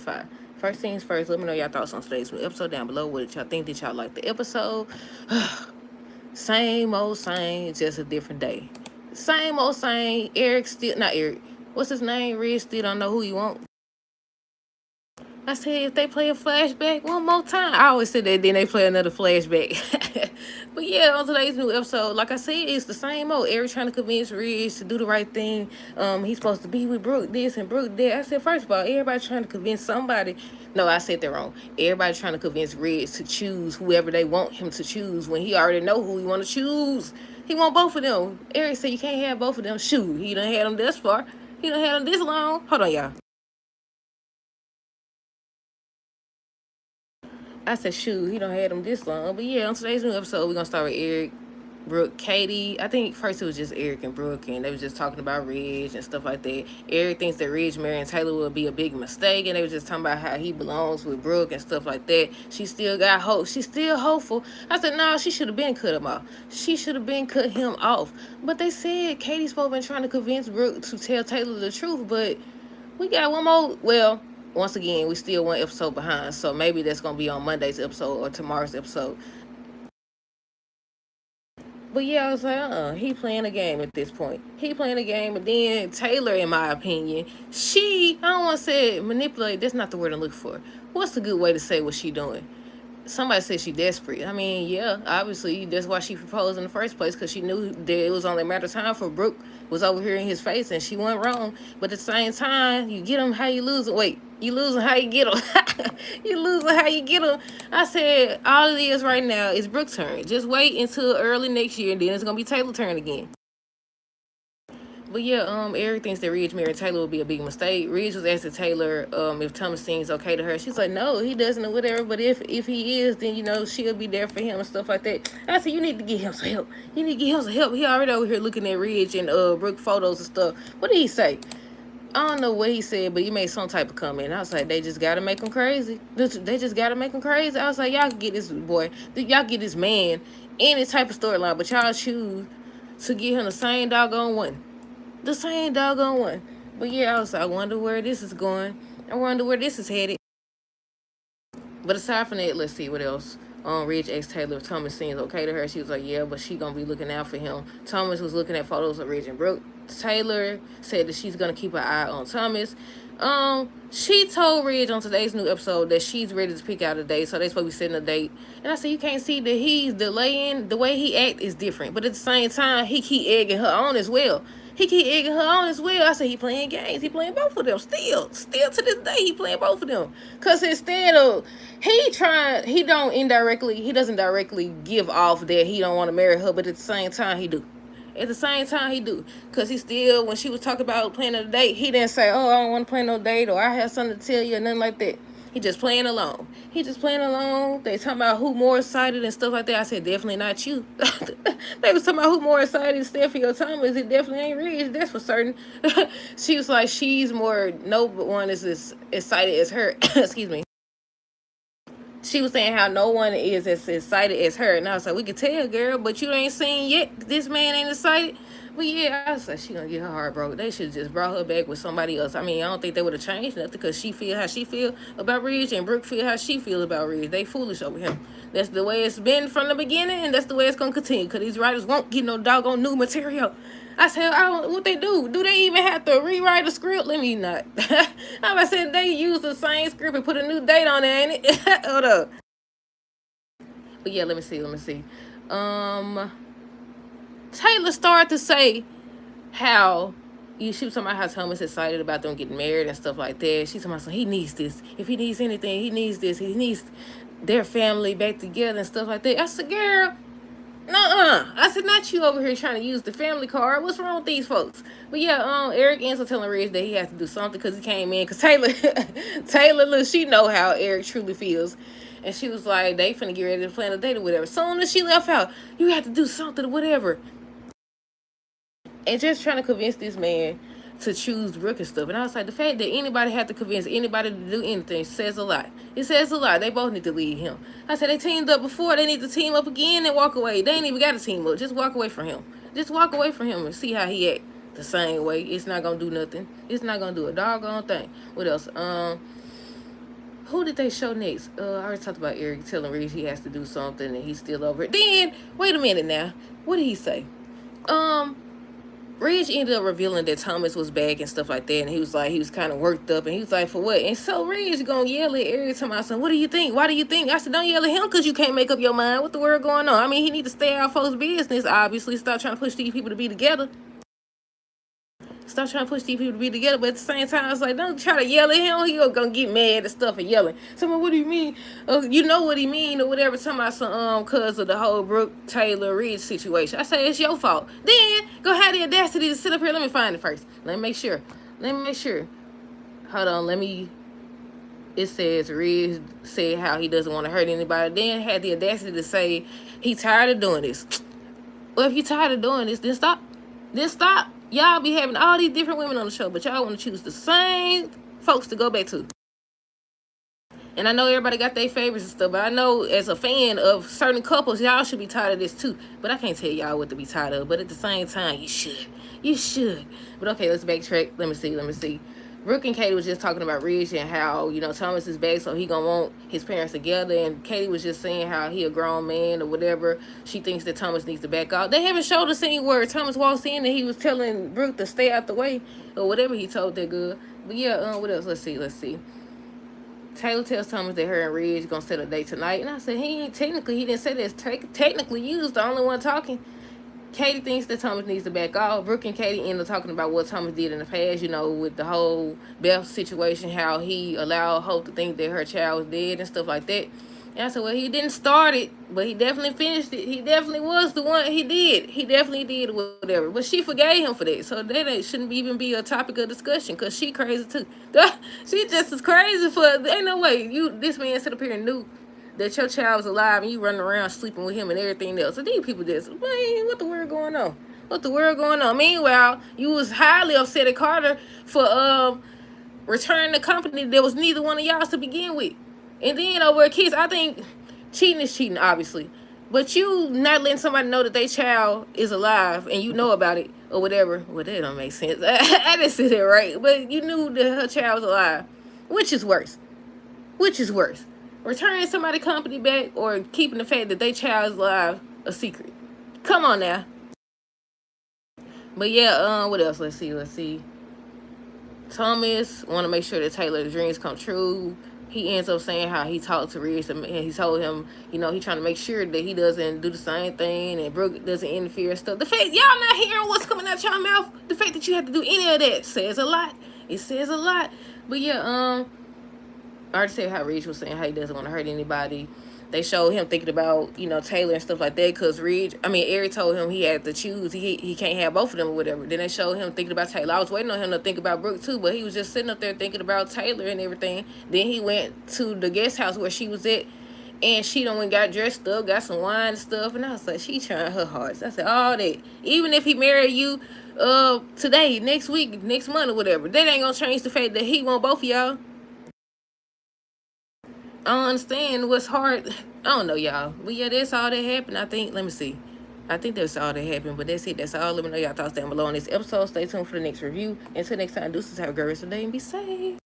5. First things first, let me know y'all thoughts on today's new episode down below. What did y'all think? Did y'all like the episode? Same old same, just a different day. Same old same. Eric still, not Eric. What's his name? Red still don't know who he want. I said, if they play a flashback one more time, I always said that, then they play another flashback. But yeah, on today's new episode, like I said, it's the same old. Eric trying to convince Ridge to do the right thing. He's supposed to be with Brooke this and Brooke that. I said, first of all, everybody trying to convince somebody. No, I said that wrong. Everybody trying to convince Ridge to choose whoever they want him to choose when he already know who he want to choose. He want both of them. Eric said you can't have both of them. Shoot, he done had them this far. He done had them this long. Hold on, y'all. I said, shoot, he don't had them this long. But yeah, on today's new episode, we're going to start with Eric, Brooke, Katie. I think first it was just Eric and Brooke, and they was just talking about Ridge and stuff like that. Eric thinks that Ridge marrying Taylor would be a big mistake, and they was just talking about how he belongs with Brooke and stuff like that. She still got hope. She's still hopeful. I said, no, she should have been cut him off. She should have been cut him off. But they said Katie's supposed to been trying to convince Brooke to tell Taylor the truth, but we got one more, well, once again, we still one episode behind, so maybe that's going to be on Monday's episode or tomorrow's episode. But yeah, I was like, he playing a game at this point. He playing a game, and then Taylor, in my opinion, I don't want to say manipulate, that's not the word I'm looking for. What's a good way to say what she doing? Somebody said she desperate. I mean, yeah, obviously that's why she proposed in the first place, because she knew that it was only a matter of time for Brooke was over here in his face, and she went wrong. But at the same time, you get him how you lose him. Wait, you losing how you get him. You losing how you get him. I said all it is right now is Brooke's turn. Just wait until early next year, and then it's gonna be Taylor's turn again. But yeah, Eric thinks that Ridge marrying Taylor would be a big mistake. Ridge was asking Taylor if Thomas seems okay to her. She's like, no, he doesn't or whatever. But if he is, then, you know, she'll be there for him and stuff like that. I said, you need to get him some help. You need to get him some help. He already over here looking at Ridge and Brooke photos and stuff. What did he say? I don't know what he said, but he made some type of comment. I was like, they just got to make him crazy. They just got to make him crazy. I was like, y'all can get this boy. Y'all get this man any type of storyline, but y'all choose to get him the same doggone one. The same doggone one. But yeah, I was like, I wonder where this is going. I wonder where this is headed. But aside from that, let's see what else. Ridge asked Taylor if Thomas seems okay to her. She was like, yeah, but she gonna be looking out for him. Thomas was looking at photos of Ridge and Brooke. Taylor said that she's gonna keep her eye on Thomas. She told Ridge on today's new episode that she's ready to pick out a date, so they supposed to be setting a date. And I said, you can't see that he's delaying. The way he act is different, but at the same time, he keep egging her on as well. He keep egging her on as well. I said, he playing games. He playing both of them. Still to this day, he playing both of them. Because instead of, he doesn't directly give off that he don't want to marry her, but at the same time, he do. At the same time, he do. Because he still, when she was talking about planning a date, he didn't say, oh, I don't want to plan no date, or I have something to tell you, or nothing like that. He just playing along. He just playing along. They talking about who more excited and stuff like that. I said, definitely not you. They was talking about who more excited, Steffi or Thomas. It definitely ain't Ridge. That's for certain. She was like, she's more, no one is as excited as her. Excuse me. She was saying how no one is as excited as her. And I was like, we can tell, girl, but you ain't seen yet. This man ain't excited. But yeah, I was like, she gonna get her heart broke. They should just brought her back with somebody else. I mean, I don't think they would have changed nothing, because she feel how she feel about Ridge and Brooke feel how she feel about Ridge. They foolish over him. That's the way it's been from the beginning, and that's the way it's gonna continue, because these writers won't get no doggone new material. I said, what they do? Do they even have to rewrite a script? Let me not. I said they use the same script and put a new date on it, ain't it? Hold up. But yeah, let me see. Taylor started to say how she was talking about how Thomas excited about them getting married and stuff like that. She's talking about, so he needs this. If he needs anything, he needs this. He needs their family back together and stuff like that. I said, girl, nuh-uh. I said, not you over here trying to use the family card. What's wrong with these folks? But yeah, Eric ends up telling Ridge that he has to do something because he came in. Because Taylor, look, she know how Eric truly feels. And she was like, they finna get ready to plan a date or whatever. Soon as she left out, you have to do something or whatever. And just trying to convince this man to choose Brooke and stuff. And I was like, the fact that anybody had to convince anybody to do anything says a lot. It says a lot. They both need to leave him. I said, they teamed up before. They need to team up again and walk away. They ain't even got to team up. Just walk away from him. Just walk away from him and see how he act the same way. It's not going to do nothing. It's not going to do a doggone thing. What else? Who did they show next? I already talked about Eric telling Ridge he has to do something and he's still over it. Then, wait a minute now. What did he say? Ridge ended up revealing that Thomas was back and stuff like that, and he was kind of worked up, and he was like, for what? And so Ridge gonna yell at Eric to my son, what do you think? Why do you think? I said, don't yell at him because you can't make up your mind. What the world going on? I mean, he need to stay out of folks' business, obviously. Stop trying to push these people to be together. Stop trying to push these people to be together, but at the same time, it's like, don't try to yell at him. He gonna get mad and stuff and yelling. Someone, what do you mean? You know what he mean or whatever. Talking about some cause of the whole Brooke Taylor Ridge situation. I say it's your fault. Then go have the audacity to sit up here. Let me find it first. Let me make sure. Hold on. It says Ridge said how he doesn't want to hurt anybody. Then had the audacity to say he tired of doing this. Well, if you tired of doing this, then stop. Y'all be having all these different women on the show, but y'all want to choose the same folks to go back to. And I know everybody got their favorites and stuff, but I know as a fan of certain couples, y'all should be tired of this too. But I can't tell y'all what to be tired of. But at the same time, you should. But okay, let's backtrack. Let me see. Brooke and Katie was just talking about Ridge and how, Thomas is back, so he gonna want his parents together. And Katie was just saying how he a grown man or whatever. She thinks that Thomas needs to back off. They haven't showed a scene where Thomas walks in and he was telling Brooke to stay out the way or whatever he told that girl. But yeah, what else? Let's see. Taylor tells Thomas that her and Ridge gonna set a date tonight. And I said, he didn't say this. Technically, you was the only one talking. Katie thinks that Thomas needs to back off. Brooke and Katie end up talking about what Thomas did in the past, with the whole Beth situation, how he allowed Hope to think that her child was dead and stuff like that. And I said, well, he didn't start it, but he definitely finished it. He definitely was the one. He definitely did whatever. But she forgave him for that. So that shouldn't even be a topic of discussion because she crazy too. She just as crazy ain't no way this man sit up here and knew that your child was alive and you running around sleeping with him and everything else. So these people just, man, what the world going on? Meanwhile, you was highly upset at Carter for returning the company that was neither one of y'all to begin with. And then over kids, I think cheating is cheating, obviously. But you not letting somebody know that their child is alive and you know about it or whatever. Well, that don't make sense. I didn't say that right. But you knew that her child was alive. Which is worse? Returning somebody's company back or keeping the fact that their child is alive a secret? Come on now. But yeah, what else? Let's see. Thomas want to make sure that Taylor's dreams come true. He ends up saying how he talked to Ridge and he told him, he trying to make sure that he doesn't do the same thing and Brooke doesn't interfere and stuff. The fact y'all not hearing what's coming out your mouth, the fact that you have to do any of that says a lot. It says a lot. But yeah, I already said how Ridge was saying how he doesn't want to hurt anybody. They showed him thinking about, Taylor and stuff like that because Eric told him he had to choose. He can't have both of them or whatever. Then they showed him thinking about Taylor. I was waiting on him to think about Brooke too, but he was just sitting up there thinking about Taylor and everything. Then he went to the guest house where she was at and she done got dressed up, got some wine and stuff. And I was like, she trying her hardest. I said, all that. Even if he married you today, next week, next month or whatever, that ain't going to change the fact that he want both of y'all. I don't understand what's hard. I don't know, y'all. But yeah, that's all that happened, I think. Let me see. I think that's all that happened. But that's it. That's all. Let me know y'all thoughts down below on this episode. Stay tuned for the next review. Until next time, deuces. Have a great rest of the day and be safe.